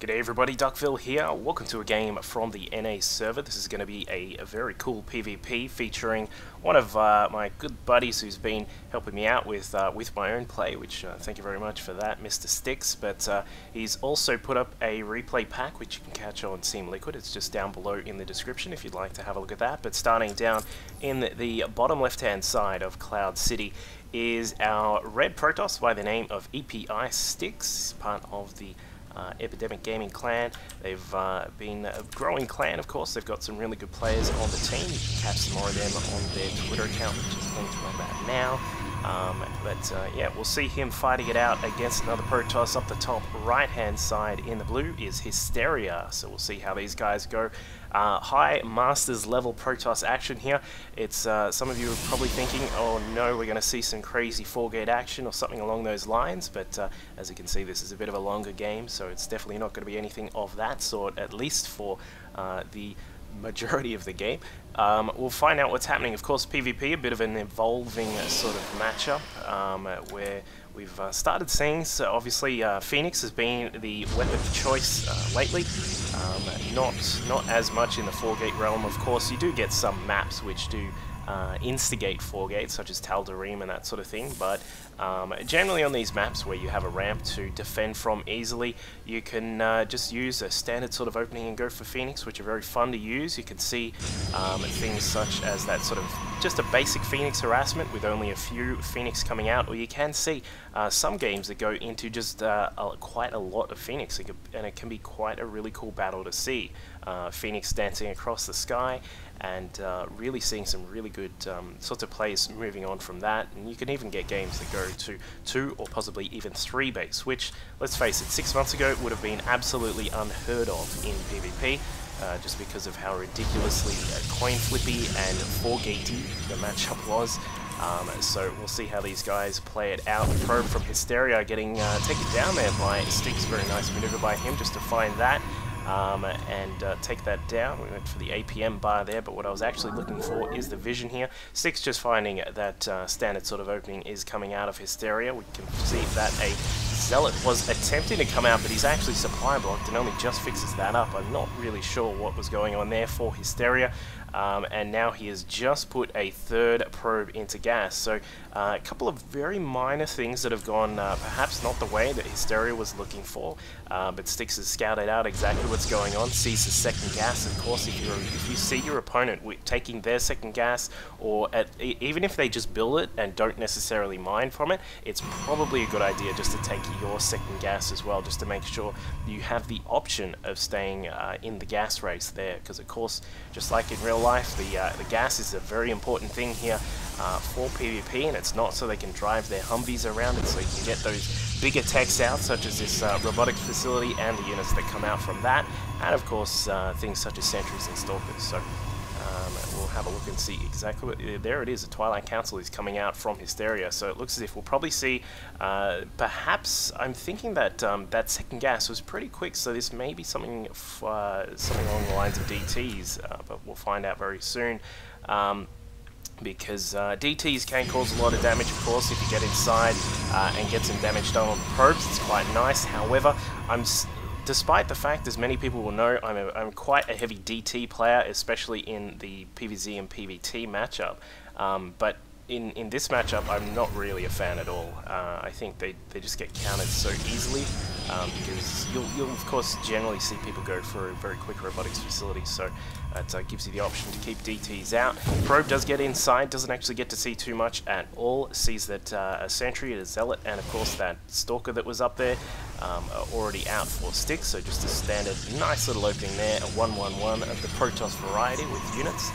G'day everybody, Duckville here. Welcome to a game from the NA server. This is going to be a very cool PvP featuring one of my good buddies who's been helping me out with my own play, which thank you very much for that, Mr. Styx. But he's also put up a replay pack which you can catch on Team Liquid. It's just down below in the description if you'd like to have a look at that. But starting down in the bottom left hand side of Cloud City is our red Protoss by the name of ePiStyx, part of the Epidemic Gaming clan. They've been a growing clan, of course. They've got some really good players on the team. You can catch some more of them on their Twitter account, which is linked right about now. Yeah, we'll see him fighting it out against another Protoss. Up the top right hand side in the blue is Hysteria, so we'll see how these guys go. High Masters level Protoss action here. It's some of you are probably thinking, oh no, we're going to see some crazy 4-gate action or something along those lines, but as you can see, this is a bit of a longer game, so it's definitely not going to be anything of that sort, at least for the majority of the game. We'll find out what's happening. Of course, PvP, a bit of an evolving sort of matchup where we've started seeing, so obviously Phoenix has been the weapon of choice lately. Not as much in the 4-gate realm, of course. You do get some maps which do instigate 4-gates, such as Tal'Darim and that sort of thing, but generally on these maps where you have a ramp to defend from easily, you can just use a standard sort of opening and go for Phoenix, which are very fun to use. You can see things such as that sort of just a basic Phoenix harassment with only a few Phoenix coming out, or you can see some games that go into just quite a lot of Phoenix, and it can be quite a really cool battle to see. Phoenix dancing across the sky, and really seeing some really good sorts of plays moving on from that. And you can even get games that go to 2 or possibly even 3 base, which, let's face it, 6 months ago would have been absolutely unheard of in PvP, just because of how ridiculously coin flippy and 4-gatey the matchup was. So we'll see how these guys play it out. Probe from Hysteria getting taken down there by Styx. Very nice maneuver by him just to find that. Take that down. We went for the APM bar there, but what I was actually looking for is the vision here. Styx just finding that standard sort of opening is coming out of Hysteria. We can see that a Zealot was attempting to come out, but he's actually supply blocked and only just fixes that up. I'm not really sure what was going on there for Hysteria. And now he has just put a 3rd probe into gas. So a couple of very minor things that have gone perhaps not the way that Hysteria was looking for, but Styx has scouted out exactly what's going on, sees the 2nd gas. Of course, if you see your opponent taking their 2nd gas, or even if they just build it and don't necessarily mine from it, it's probably a good idea just to take your 2nd gas as well, just to make sure you have the option of staying in the gas race there, because of course, just like in real life, the gas is a very important thing here for PvP, and it's not so they can drive their Humvees around it, so you can get those bigger techs out, such as this robotics facility and the units that come out from that, and of course things such as sentries and stalkers. So we'll have a look and see exactly what, there it is, the Twilight Council is coming out from Hysteria, so it looks as if we'll probably see, perhaps, I'm thinking that that 2nd gas was pretty quick, so this may be something along the lines of DTs, but we'll find out very soon. Because DTs can cause a lot of damage, of course, if you get inside and get some damage done on the probes. It's quite nice. However, despite the fact, as many people will know, I'm quite a heavy DT player, especially in the PvZ and PvT matchup. But in this matchup, I'm not really a fan at all. I think they just get countered so easily, because you'll of course generally see people go for a very quick robotics facility, so that gives you the option to keep DTs out. Probe does get inside, doesn't actually get to see too much at all, sees that a sentry, a Zealot, and of course that Stalker that was up there are already out for Styx, so just a standard nice little opening there, a 1-1-1 of the Protoss variety with units,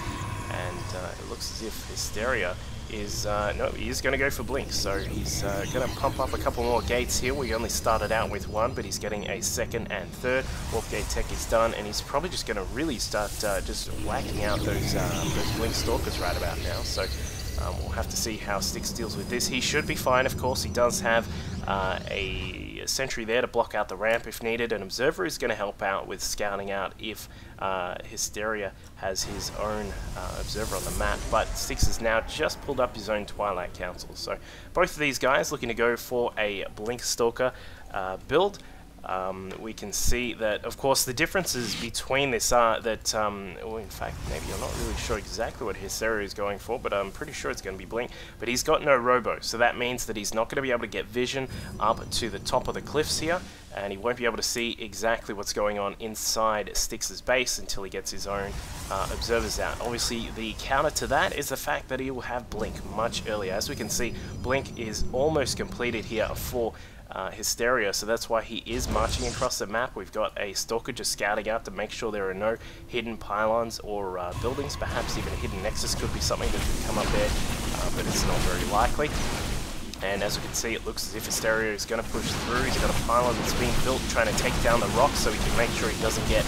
and it looks as if Hysteria is, no, he is going to go for Blink, so he's going to pump up a couple more gates here. We only started out with 1, but he's getting a 2nd and 3rd. Warp gate tech is done, and he's probably just going to really start just whacking out those Blink Stalkers right about now, so we'll have to see how Styx deals with this. He should be fine, of course. He does have a sentry there to block out the ramp if needed. An observer is going to help out with scouting out if Hysteria has his own observer on the map, but Styx has now just pulled up his own Twilight Council. So both of these guys looking to go for a Blink Stalker build. we can see that, of course, the differences between this are that, well, in fact, maybe I'm not really sure exactly what Hysteria is going for, but I'm pretty sure it's going to be Blink. But he's got no Robo, so that means that he's not going to be able to get vision up to the top of the cliffs here, and he won't be able to see exactly what's going on inside Styx's base until he gets his own observers out. Obviously, the counter to that is the fact that he will have Blink much earlier. As we can see, Blink is almost completed here for Hysteria, so that's why he is marching across the map. We've got a Stalker just scouting out to make sure there are no hidden pylons or buildings. Perhaps even a hidden Nexus could be something that could come up there, but it's not very likely. And as we can see, it looks as if Hysteria is going to push through. He's got a pylon that's being built, trying to take down the rocks so he can make sure he doesn't get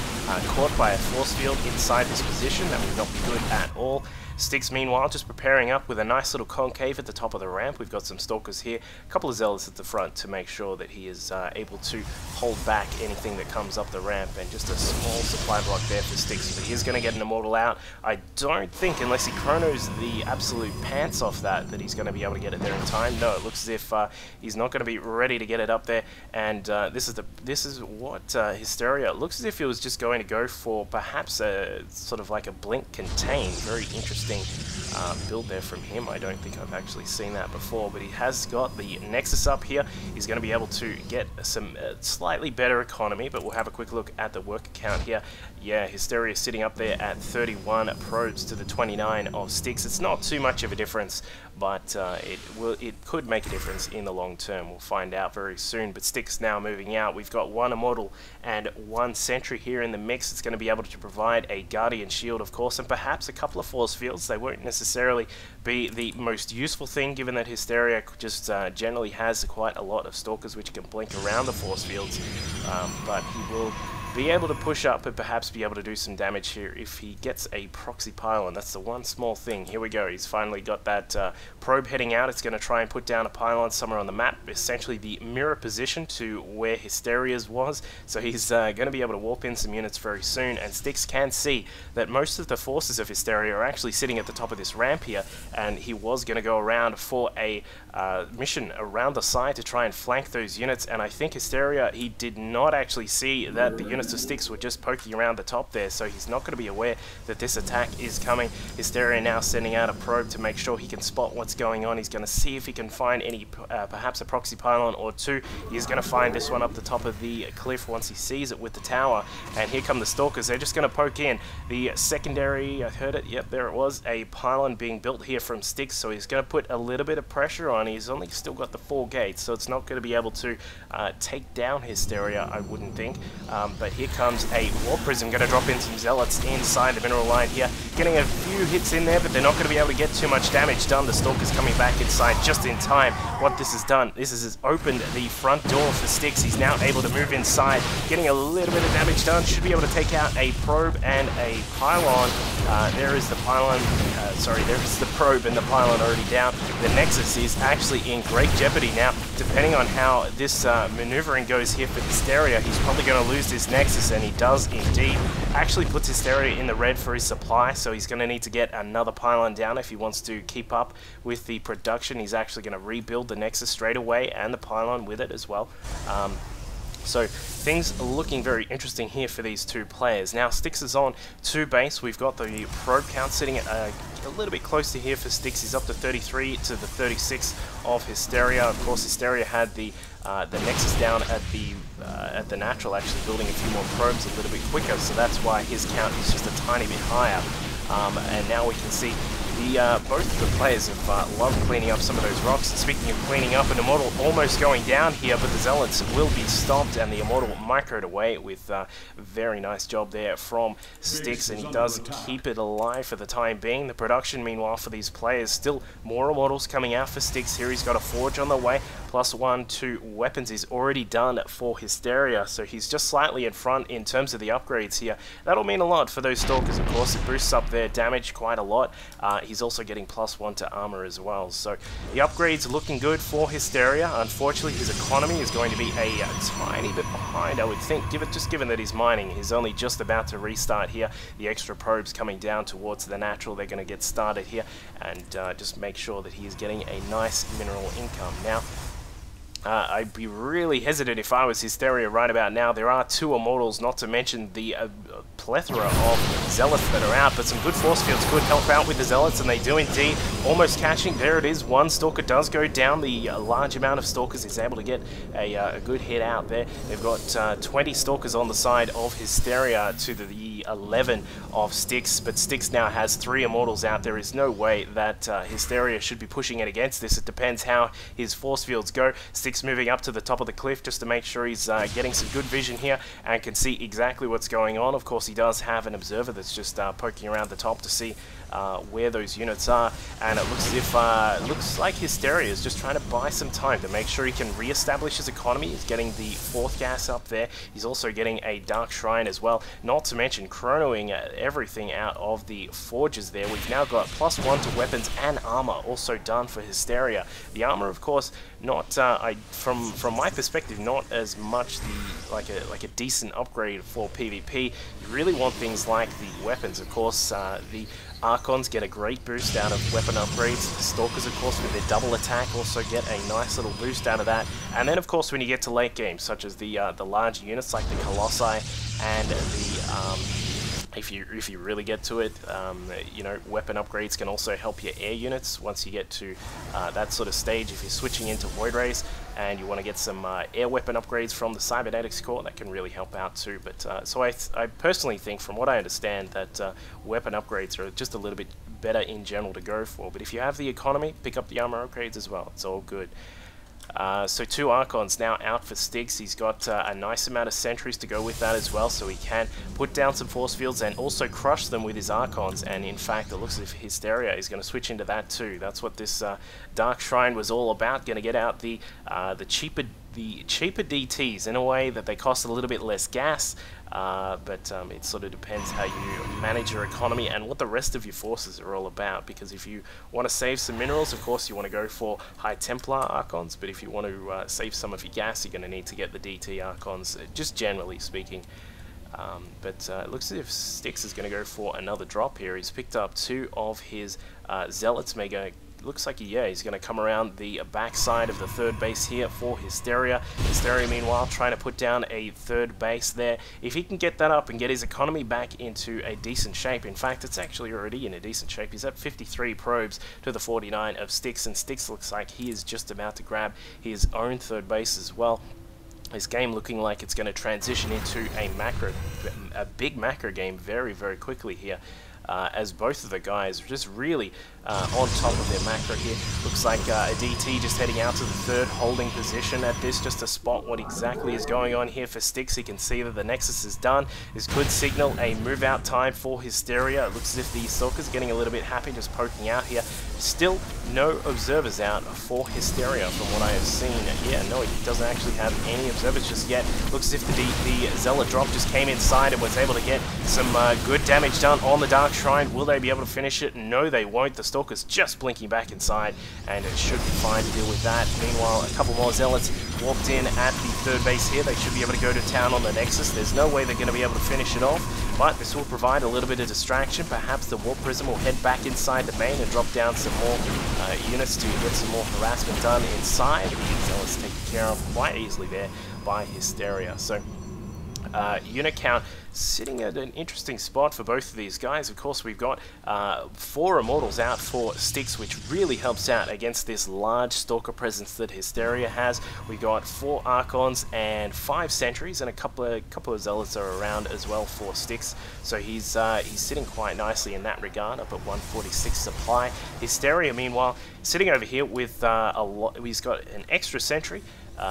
caught by a force field inside his position. That would not be good at all. Styx, meanwhile, just preparing up with a nice little concave at the top of the ramp. We've got some Stalkers here, a couple of Zealots at the front to make sure that he is able to hold back anything that comes up the ramp, and just a small supply block there for Styx. But he is going to get an Immortal out. I don't think, unless he chronos the absolute pants off that he's going to be able to get it there in time. No, it looks as if he's not going to be ready to get it up there, and this is what Hysteria looks as if he was just going to go for, perhaps a sort of like a Blink contain. Very interesting build there from him. I don't think I've actually seen that before, but he has got the Nexus up here. He's going to be able to get some slightly better economy, but we'll have a quick look at the work account here. Yeah, Hysteria is sitting up there at 31 probes to the 29 of Styx. It's not too much of a difference, but it could make a difference in the long term. We'll find out very soon. But Styx now moving out. We've got one Immortal and one Sentry here in the mix. It's going to be able to provide a Guardian Shield, of course, and perhaps a couple of Force Fields. They won't necessarily be the most useful thing, given that Hysteria just generally has quite a lot of Stalkers which can blink around the Force Fields, but he will be able to push up and perhaps be able to do some damage here if he gets a proxy pylon. That's the one small thing. Here we go. He's finally got that probe heading out. It's going to try and put down a pylon somewhere on the map, essentially the mirror position to where Hysteria's was. So he's going to be able to warp in some units very soon, and Styx can see that most of the forces of Hysteria are actually sitting at the top of this ramp here, and he was going to go around for a mission around the side to try and flank those units, and I think Hysteria, he did not actually see that the units of Styx were just poking around the top there, so he's not going to be aware that this attack is coming. Hysteria now sending out a probe to make sure he can spot what's going on. He's going to see if he can find any, perhaps a proxy pylon or two. He's going to find this one up the top of the cliff once he sees it with the tower, and here come the Stalkers. They're just going to poke in. The secondary, I heard it, yep, there it was, a pylon being built here from Styx, so he's going to put a little bit of pressure on. He's only still got the 4 gates, so it's not going to be able to take down Hysteria, I wouldn't think, but here comes a Warp Prism, going to drop in some Zealots inside the mineral line here, getting a few hits in there, but they're not going to be able to get too much damage done. The Stalker's coming back inside just in time. What this has done, this has opened the front door for Styx. He's now able to move inside, getting a little bit of damage done. Should be able to take out a probe and a pylon. There is the pylon, there is the probe and the pylon already down. The Nexus is actually in great jeopardy now. Depending on how this maneuvering goes here for Hysteria, he's probably going to lose this Nexus, and he does indeed. Actually puts Hysteria in the red for his supply, so he's going to need to get another pylon down if he wants to keep up with the production. He's actually going to rebuild the Nexus straight away, and the pylon with it as well. So things are looking very interesting here for these two players. Now Styx is on 2 base. We've got the probe count sitting at a little bit closer here for Styx. He's up to 33 to the 36 of Hysteria. Of course, Hysteria had the Nexus down at the natural, actually building a few more probes a little bit quicker, so that's why his count is just a tiny bit higher. And now we can see both of the players have loved cleaning up some of those rocks. And speaking of cleaning up, an Immortal almost going down here, but the Zealots will be stopped, and the Immortal microed away with a very nice job there from Styx, and he does keep it alive for the time being. The production, meanwhile, for these players, still more Immortals coming out for Styx here. He's got a Forge on the way, +1 to weapons is already done for Hysteria, so he's just slightly in front in terms of the upgrades here. That'll mean a lot for those Stalkers, of course. It boosts up their damage quite a lot. He's also getting +1 to armor as well, so the upgrades are looking good for Hysteria. Unfortunately, his economy is going to be a tiny bit behind, I would think, given that he's mining. He's only just about to restart here. The extra probes coming down towards the natural, they're going to get started here, and just make sure that he is getting a nice mineral income. Now, I'd be really hesitant if I was Hysteria right about now. There are 2 Immortals, not to mention the plethora of Zealots that are out, but some good force fields could help out with the Zealots, and they do indeed. Almost catching, there it is, 1 Stalker does go down. The large amount of Stalkers is able to get a good hit out there. They've got 20 Stalkers on the side of Hysteria to the 11 of Styx, but Styx now has 3 Immortals out. There is no way that Hysteria should be pushing it against this. It depends how his force fields go. Styx moving up to the top of the cliff just to make sure he's getting some good vision here and can see exactly what's going on. Of course, he does have an observer that's just poking around the top to see where those units are, and it looks as if looks like Hysteria is just trying to buy some time to make sure he can re-establish his economy. He's getting the 4th gas up there. He's also getting a Dark Shrine as well, not to mention chronoing everything out of the forges there. We've now got +1 to weapons and armor also done for Hysteria. The armor, of course, not from my perspective, not as much like a decent upgrade for PvP. You really want things like the weapons. Of course, the Archons get a great boost out of weapon upgrades. The Stalkers, of course, with their double attack also get a nice little boost out of that. And then, of course, when you get to late game, such as the large units like the Colossi and the if you really get to it, you know, weapon upgrades can also help your air units once you get to that sort of stage. If you're switching into Void Rays and you want to get some air weapon upgrades from the Cybernetics Core, that can really help out too. But so I personally think, from what I understand, that weapon upgrades are just a little bit better in general to go for. But if you have the economy, pick up the armor upgrades as well. It's all good. So 2 Archons now out for Styx. He's got a nice amount of sentries to go with that as well, so he can put down some force fields and also crush them with his Archons. And in fact, it looks as if Hysteria is going to switch into that too. That's what this Dark Shrine was all about. Going to get out the cheaper DTs in a way that they cost a little bit less gas, but it sort of depends how you manage your economy and what the rest of your forces are all about. Because if you want to save some minerals, of course you want to go for High Templar Archons, but if you want to save some of your gas, you're going to need to get the DT Archons, just generally speaking. But it looks as if Styx is going to go for another drop here. He's picked up 2 of his Zealots. Looks like he's going to come around the backside of the 3rd base here for Hysteria. Hysteria, meanwhile, trying to put down a 3rd base there. If he can get that up and get his economy back into a decent shape, in fact, it's actually already in a decent shape. He's at 53 probes to the 49 of Styx, and Styx looks like he is just about to grab his own 3rd base as well. This game looking like it's going to transition into a big macro game very, very quickly here. As both of the guys are just really on top of their macro here. Looks like a DT just heading out to the 3rd holding position at this, just to spot what exactly is going on here for Styx. He can see that the Nexus is done. This could signal a move out time for Hysteria. It looks as if the Stalker's getting a little bit happy just poking out here. Still no observers out for Hysteria from what I have seen. Yeah, no, he doesn't actually have any observers just yet. Looks as if the Zealot drop just came inside and was able to get some good damage done on the Dark Shrine. Will they be able to finish it? No, they won't. The Stalker's just blinking back inside, and it should be fine to deal with that. Meanwhile, a couple more Zealots walked in at the 3rd base here. They should be able to go to town on the Nexus. There's no way they're going to be able to finish it off, but this will provide a little bit of distraction. Perhaps the Warp Prism will head back inside the main and drop down some more units to get some more harassment done inside. The Zealots taken care of quite easily there by Hysteria. So unit count sitting at an interesting spot for both of these guys. Of course, we've got 4 Immortals out for Styx, which really helps out against this large Stalker presence that Hysteria has. We got 4 Archons and 5 Sentries, and a couple of Zealots are around as well for Styx. So he's sitting quite nicely in that regard, up at 146 supply. Hysteria, meanwhile, sitting over here with he's got an extra Sentry.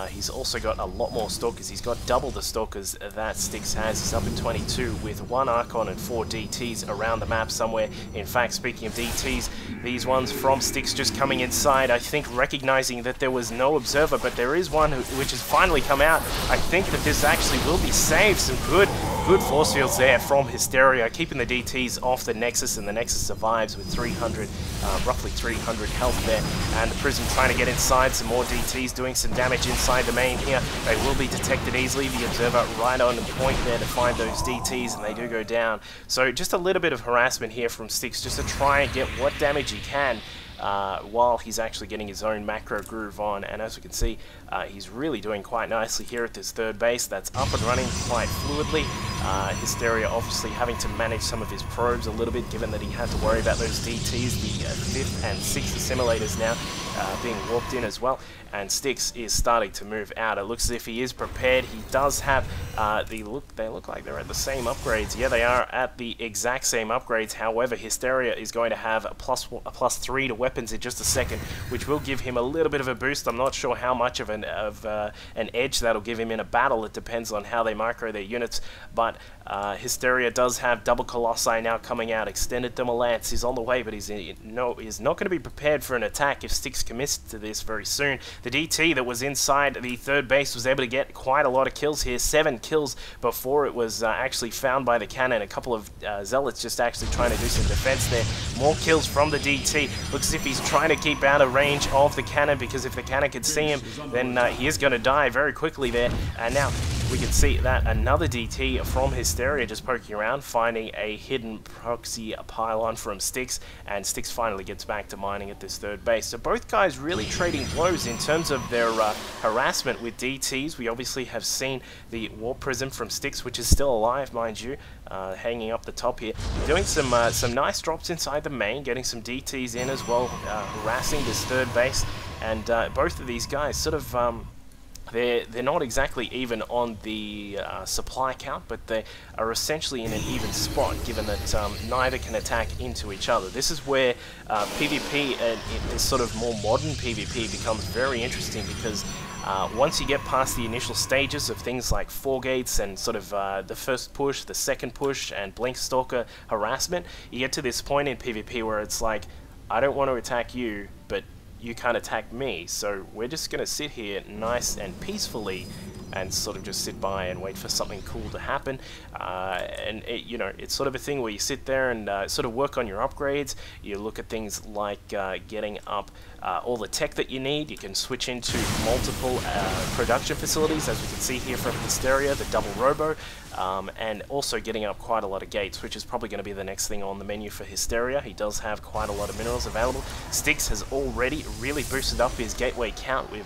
He's also got a lot more Stalkers. He's got double the Stalkers that Styx has. He's up at 22 with 1 Archon and 4 DTs around the map somewhere. In fact, speaking of DTs, these ones from Styx just coming inside, I think recognizing that there was no observer, but there is one which has finally come out. I think that this actually will be saved. Some good force fields there from Hysteria, keeping the DTs off the Nexus, and the Nexus survives with 300, roughly 300 health there. And the Prism trying to get inside, some more DTs doing some damage inside the main here. They will be detected easily. The Observer right on the point there to find those DTs, and they do go down. So just a little bit of harassment here from Styx, just to try and get what damage he can while he's actually getting his own macro groove on. And as we can see, he's really doing quite nicely here at this third base. That's up and running quite fluidly. Hysteria obviously having to manage some of his probes a little bit, given that he had to worry about those DTs, the 5th and 6th assimilators now being warped in as well. And Styx is starting to move out. It looks as if he is prepared. He does have they look like they're at the same upgrades. Yeah, they are at the exact same upgrades. However, Hysteria is going to have a +3 to weapons in just a second, which will give him a little bit of a boost. I'm not sure how much of an edge that'll give him in a battle. It depends on how they micro their units, but Hysteria does have double Colossi now coming out. Extended Thermal Lance is on the way, but he's not going to be prepared for an attack if Styx commits to this very soon. The DT that was inside the third base was able to get quite a lot of kills here, 7 kills before it was actually found by the cannon. A couple of zealots just actually trying to do some defense there. More kills from the DT. Looks as if he's trying to keep out of range of the cannon, because if the cannon could see him, then he is going to die very quickly there. And now we can see that another DT from Hysteria just poking around, finding a hidden proxy pylon from Styx, and Styx finally gets back to mining at this third base. So both guys really trading blows in terms of their harassment with DTs. We obviously have seen the Warp Prism from Styx, which is still alive, mind you, hanging up the top here, doing some nice drops inside the main, getting some DTs in as well, harassing this third base. And both of these guys sort of they're not exactly even on the supply count, but they are essentially in an even spot, given that neither can attack into each other. This is where PvP, this sort of more modern PvP, becomes very interesting, because once you get past the initial stages of things like 4 gates and sort of the first push, the second push, and Blink Stalker harassment, you get to this point in PvP where it's like, I don't want to attack you, but you can't attack me, so we're just going to sit here nice and peacefully and sort of just sit by and wait for something cool to happen. And you know, it's sort of a thing where you sit there and sort of work on your upgrades. You look at things like getting up all the tech that you need. You can switch into multiple production facilities, as we can see here from Hysteria, the double robo, and also getting up quite a lot of gates, which is probably going to be the next thing on the menu for Hysteria. He does have quite a lot of minerals available. Styx has already really boosted up his gateway count. We've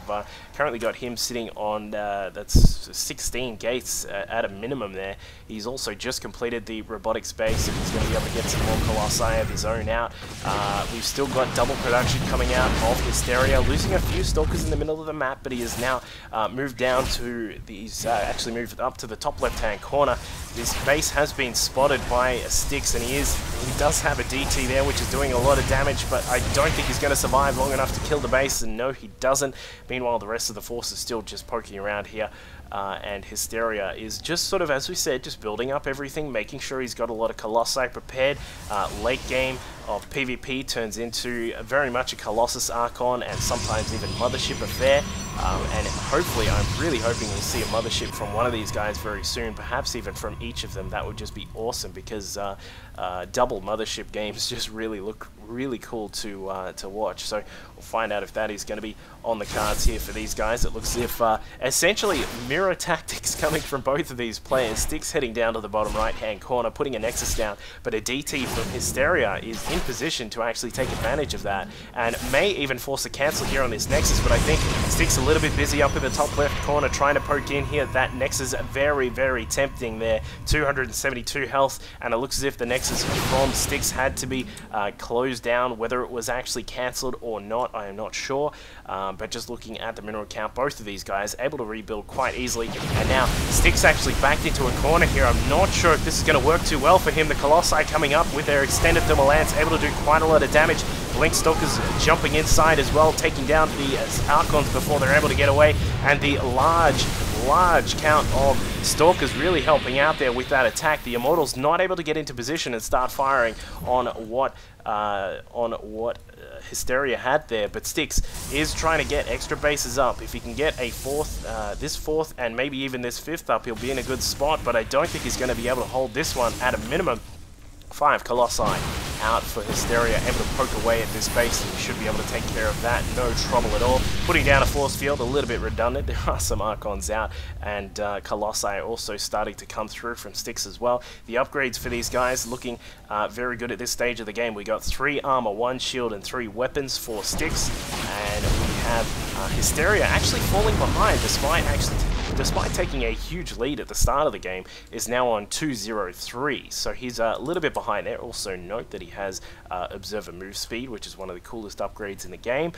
currently got him sitting on that's 16 gates at a minimum there. He's also just completed the robotics base, and he's going to be able to get some more Colossi of his own out. We've still got double production coming out of Hysteria, losing a few Stalkers in the middle of the map, but he has now moved down to these, actually moved up to the top left-hand corner. This base has been spotted by Styx, and he does have a DT there, which is doing a lot of damage, but I don't think he's going to survive long enough to kill the base, and no, he doesn't. Meanwhile, the rest of the force is still just poking around here. And Hysteria is just sort of, as we said, just building up everything, making sure he's got a lot of Colossi prepared. Late game of PvP turns into very much a Colossus Archon and sometimes even Mothership affair. And hopefully, I'm really hoping we'll see a Mothership from one of these guys very soon, perhaps even from each of them. That would just be awesome, because double Mothership games just really look really cool to watch. So we'll find out if that is going to be on the cards here for these guys. It looks as if essentially mirror tactics coming from both of these players. Styx heading down to the bottom right hand corner, putting a Nexus down, but a DT from Hysteria is in position to actually take advantage of that, and may even force a cancel here on this Nexus. But I think Styx a little bit busy up in the top left corner trying to poke in here. That Nexus very, very tempting there. 272 health, and it looks as if the Nexus from Styx had to be closed down. Whether it was actually cancelled or not, I am not sure, but just looking at the mineral count, both of these guys able to rebuild quite easily. And now Styx actually backed into a corner here. I'm not sure if this is going to work too well for him. The Colossi coming up with their extended thermal lance, able to do quite a lot of damage. Blink Stalkers jumping inside as well, taking down the Archons before they're able to get away, and the large count of Stalkers really helping out there with that attack. The Immortals not able to get into position and start firing on what Hysteria had there, but Styx is trying to get extra bases up. If he can get a this fourth and maybe even this fifth up, he'll be in a good spot, but I don't think he's going to be able to hold this one at a minimum. 5 Colossi out for Hysteria, able to poke away at this base, and we should be able to take care of that, no trouble at all. Putting down a force field, a little bit redundant. There are some Archons out, and Colossi also starting to come through from Styx as well. The upgrades for these guys looking very good at this stage of the game. We got 3 armor, 1 shield, and 3 weapons for Styx, and we have Hysteria actually falling behind despite taking a huge lead at the start of the game, is now on 203, so he's a little bit behind there. Also note that he has Observer move speed, which is one of the coolest upgrades in the game.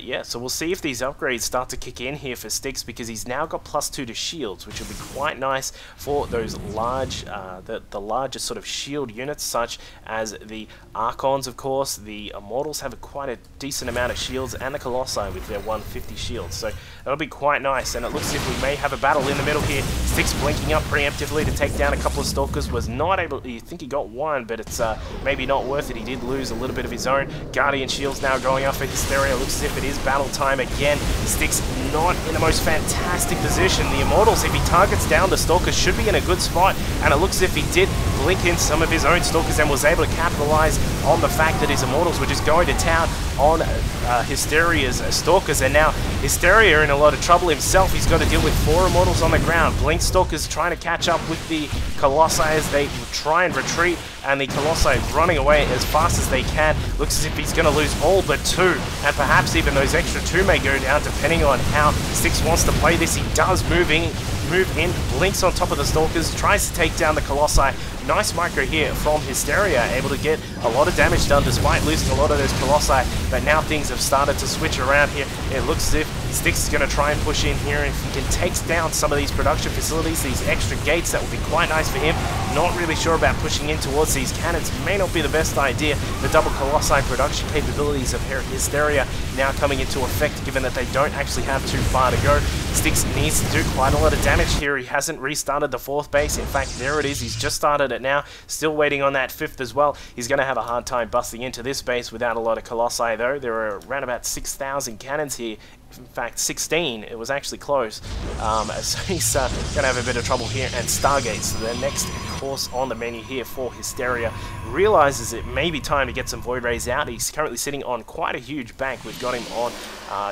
Yeah, so we'll see if these upgrades start to kick in here for Styx, because he's now got +2 to shields, which will be quite nice for those large, the larger sort of shield units, such as the Archons, of course. The Immortals have quite a decent amount of shields, and the Colossi with their 150 shields, so that'll be quite nice. And it looks as if we may have a battle in the middle here. Styx blinking up preemptively to take down a couple of Stalkers, was not able to, you think he got one, but it's maybe not worth it. He did lose a little bit of his own. Guardian shields now going up for Hysteria. Looks as if it is battle time again. Styx not in the most fantastic position. The Immortals, if he targets down the Stalkers, should be in a good spot, and it looks as if he did blink in some of his own Stalkers and was able to capitalize on the fact that his Immortals were just going to town on Hysteria's Stalkers, and now Hysteria in a lot of trouble himself. He's got to deal with 4 Immortals on the ground. Blink Stalkers trying to catch up with the Colossi as they try and retreat, and the Colossi running away as fast as they can. Looks as if he's going to lose all but 2, and perhaps even those extra 2 may go down depending on how Styx wants to play this. He does move in, blinks on top of the Stalkers, tries to take down the Colossi. Nice micro here from Hysteria, able to get a lot of damage done despite losing a lot of those Colossi, but now things have started to switch around here. It looks as if Styx is going to try and push in here, and if he can take down some of these production facilities, these extra gates, that would be quite nice for him. Not really sure about pushing in towards these cannons, may not be the best idea. The double Colossi production capabilities of Hysteria now coming into effect, given that they don't actually have too far to go. Styx needs to do quite a lot of damage here. He hasn't restarted the 4th base. In fact, there it is. He's just started it now. Still waiting on that 5th as well. He's going to have a hard time busting into this base without a lot of Colossi, though. There are around about 6,000 cannons here. In fact, 16. It was actually close. So he's going to have a bit of trouble here. And Stargates, the next course on the menu here for Hysteria, realizes it may be time to get some Void Rays out. He's currently sitting on quite a huge bank. We've got him on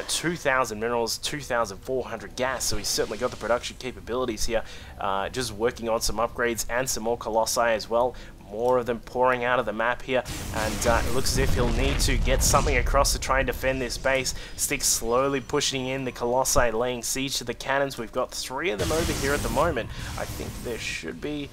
2,000 minerals, 2,400 gas, so he's certainly got the production capabilities here. Just working on some upgrades and some more Colossi as well. More of them pouring out of the map here, and it looks as if he'll need to get something across to try and defend this base. Styx slowly pushing in the Colossi, laying siege to the cannons. We've got 3 of them over here at the moment. I think there should be...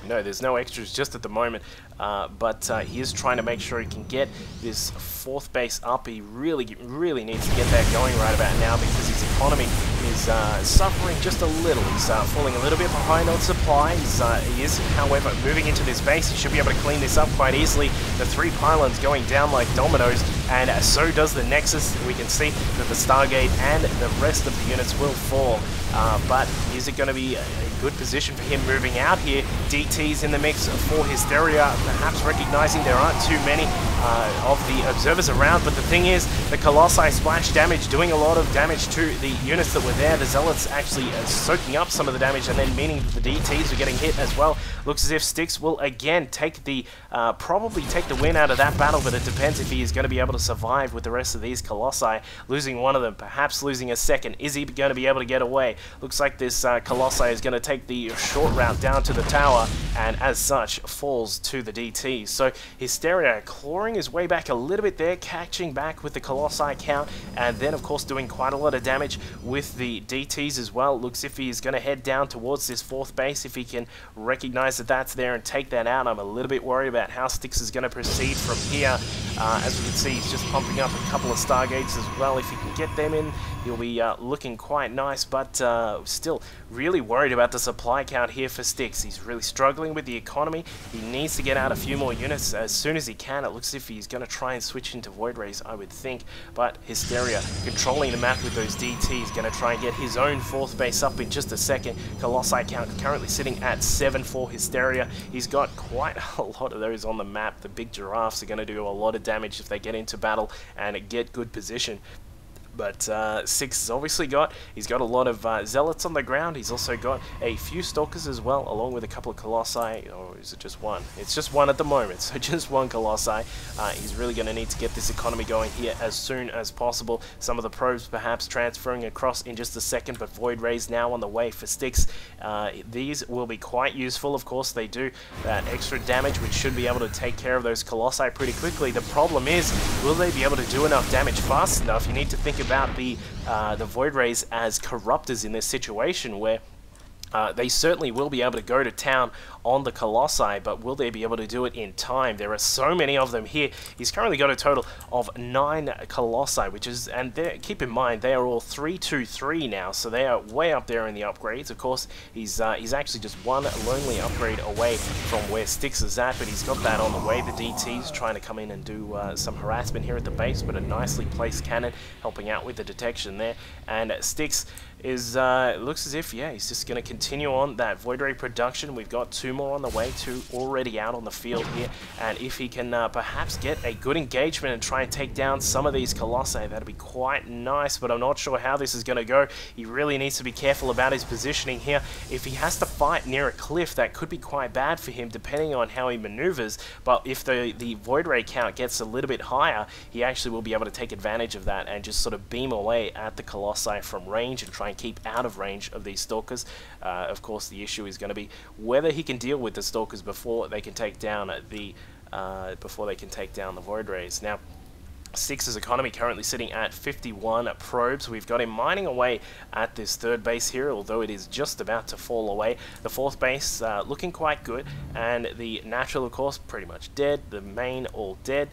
No, there's no extras just at the moment, but he is trying to make sure he can get this 4th base up. He really needs to get that going right about now, because his economy is suffering just a little. He's falling a little bit behind on supply. He is, however, moving into this base. He should be able to clean this up quite easily. The 3 pylons going down like dominoes, and so does the Nexus. We can see that the Stargate and the rest of the units will fall. But is it going to be a good position for him moving out here? DT's in the mix for Hysteria, perhaps recognizing there aren't too many of the observers around, but the thing is, the Colossi splash damage doing a lot of damage to the units that were there. The Zealots actually soaking up some of the damage, and then meaning that the DTs are getting hit as well. Looks as if Styx will again take the probably take the win out of that battle, but it depends if he is going to be able to survive with the rest of these Colossi. Losing one of them, perhaps losing a second. Is he going to be able to get away? Looks like this Colossi is going to take the short route down to the tower, and as such falls to the DTs. So Hysteria clawing his way back a little bit there, catching back with the Colossi count, and then of course doing quite a lot of damage with the DTs as well. Looks if he's going to head down towards this 4th base, if he can recognize that that's there and take that out. I'm a little bit worried about how Styx is going to proceed from here. As we can see, he's just pumping up a couple of Stargates as well. If he can get them in, he'll be looking quite nice, but still really worried about the supply count here for Styx. He's really struggling with the economy. He needs to get out a few more units as soon as he can. It looks as if he's going to try and switch into Void Rays, I would think, but Hysteria controlling the map with those DTs, going to try and get his own 4th base up in just a second. Colossi count currently sitting at 7 for Hysteria. He's got quite a lot of those on the map. The big giraffes are going to do a lot of damage if they get into battle and get good position. But Styx has obviously he's got a lot of Zealots on the ground. He's also got a few Stalkers as well, along with a couple of Colossi. Or is it just one? It's just one at the moment, so just one Colossi. He's really going to need to get this economy going here as soon as possible. Some of the probes perhaps transferring across in just a second, but Void Rays now on the way for Styx. These will be quite useful, of course. They do that extra damage, which should be able to take care of those Colossi pretty quickly. The problem is, will they be able to do enough damage fast enough? You need to think about the Void Rays as corruptors in this situation, where they certainly will be able to go to town on the Colossi, but will they be able to do it in time? There are so many of them here. He's currently got a total of 9 Colossi, which is, and keep in mind, they are all 323 now, so they are way up there in the upgrades. Of course, he's actually just one lonely upgrade away from where Styx is at, but he's got that on the way. The DT's trying to come in and do some harassment here at the base, but a nicely placed cannon helping out with the detection there. And Styx is, looks as if, yeah, he's just going to continue on that Void Ray production. We've got 2 more on the way, 2 already out on the field here, and if he can perhaps get a good engagement and try and take down some of these Colossi, that'd be quite nice, but I'm not sure how this is going to go. He really needs to be careful about his positioning here. If he has to fight near a cliff, that could be quite bad for him, depending on how he maneuvers, but if the Void Ray count gets a little bit higher, he actually will be able to take advantage of that and just sort of beam away at the Colossi from range and try and keep out of range of these Stalkers. Of course, the issue is going to be whether he can deal with the Stalkers before they can take down the Void Rays. Now, Styx's economy currently sitting at 51 probes. We've got him mining away at this 3rd base here, although it is just about to fall away. The 4th base looking quite good, and the natural, of course, pretty much dead. The main all dead.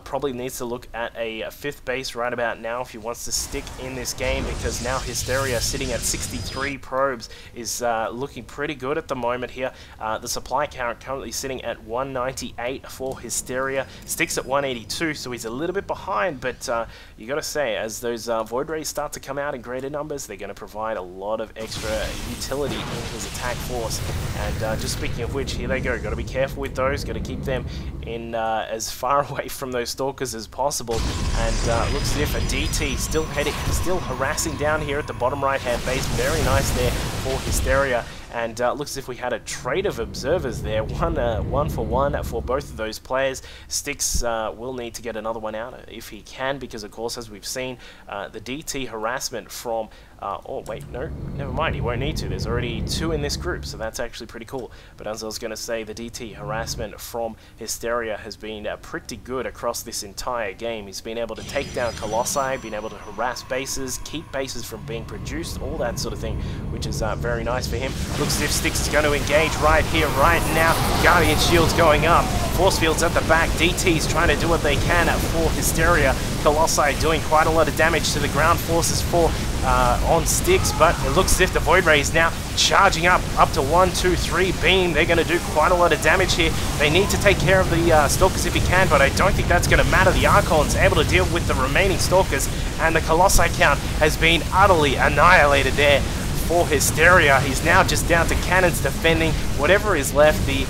Probably needs to look at a 5th base right about now if he wants to stick in this game, because now Hysteria sitting at 63 probes is looking pretty good at the moment here. The supply count currently sitting at 198 for Hysteria. Styx at 182, so he's a little bit behind, but you got to say, as those Void Rays start to come out in greater numbers, they're going to provide a lot of extra utility in his attack force. And just speaking of which, here they go. Got to be careful with those. Got to keep them in as far away from those Stalkers as possible. And looks as if a DT still harassing down here at the bottom right hand base. Very nice there for Hysteria. And looks as if we had a trade of observers there, one for one for both of those players. Styx will need to get another one out if he can, because of course, as we've seen, the DT harassment from oh wait, no, never mind, he won't need to. There's already 2 in this group, so that's actually pretty cool. But as I was going to say, the DT harassment from Hysteria has been pretty good across this entire game. He's been able to take down Colossi, been able to harass bases, keep bases from being produced, all that sort of thing, which is very nice for him. Looks as if Styx is going to engage right here, right now. Guardian Shield's going up. Force Field's at the back. DT's trying to do what they can for Hysteria. Colossi doing quite a lot of damage to the ground forces for on Styx, but it looks as if the Void Ray is now charging up to 1, 2, 3 beam. They're going to do quite a lot of damage here. They need to take care of the Stalkers if he can, but I don't think that's going to matter. The Archon's able to deal with the remaining Stalkers, and the Colossi count has been utterly annihilated there for Hysteria. He's now just down to cannons defending whatever is left. The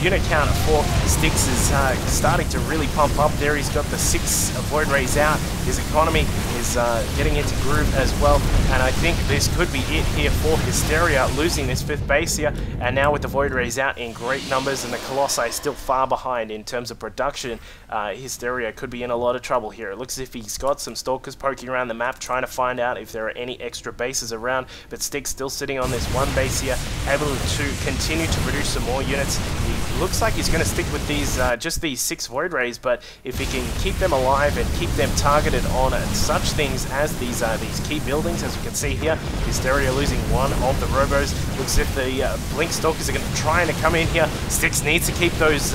unit count for Styx is starting to really pump up there. He's got the 6 Void Rays out. His economy is getting into groove as well, and I think this could be it here for Hysteria, losing this 5th base here, and now with the Void Rays out in great numbers and the Colossi still far behind in terms of production, Hysteria could be in a lot of trouble here. It looks as if he's got some Stalkers poking around the map trying to find out if there are any extra bases around, but Styx still sitting on this 1 base here, able to continue to produce some more units. He looks like he's going to stick with these just these 6 Void Rays, but if he can keep them alive and keep them targeted on such things as these key buildings, as we can see here, Hysteria losing 1 of the Robos. Looks as if the Blink Stalkers are going to try to come in here. Styx needs to keep those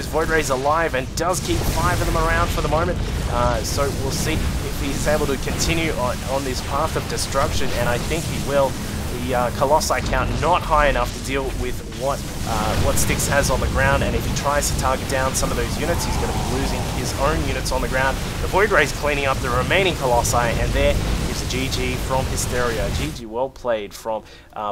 Void Rays alive and does keep 5 of them around for the moment. So we'll see if he's able to continue on this path of destruction, and I think he will. The Colossi count not high enough to deal with what Styx has on the ground, and if he tries to target down some of those units, he's going to be losing his own units on the ground. The Void Ray's cleaning up the remaining Colossi, and there is was a GG from Hysteria. GG, well played from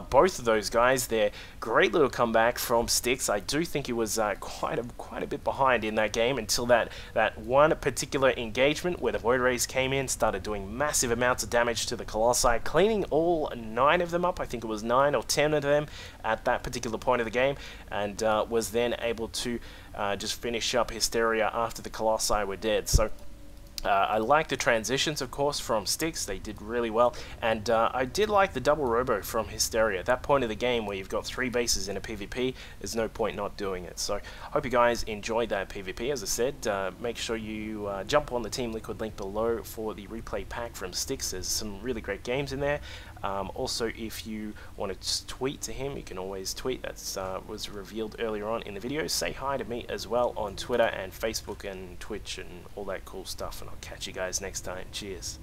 both of those guys there. Great little comeback from Styx. I do think he was quite a bit behind in that game until that one particular engagement where the Void Rays came in, started doing massive amounts of damage to the Colossi, cleaning all 9 of them up. I think it was 9 or 10 of them at that particular point of the game, and was then able to just finish up Hysteria after the Colossi were dead. So I like the transitions, of course, from Styx. They did really well, and I did like the double robo from Hysteria. At that point of the game where you've got 3 bases in a PvP, there's no point not doing it. So hope you guys enjoyed that PvP. As I said, make sure you jump on the Team Liquid link below for the replay pack from Styx. There's some really great games in there. Also, if you want to tweet to him, you can always tweet. That was revealed earlier on in the video. Say hi to me as well on Twitter and Facebook and Twitch and all that cool stuff, and I'll catch you guys next time. Cheers.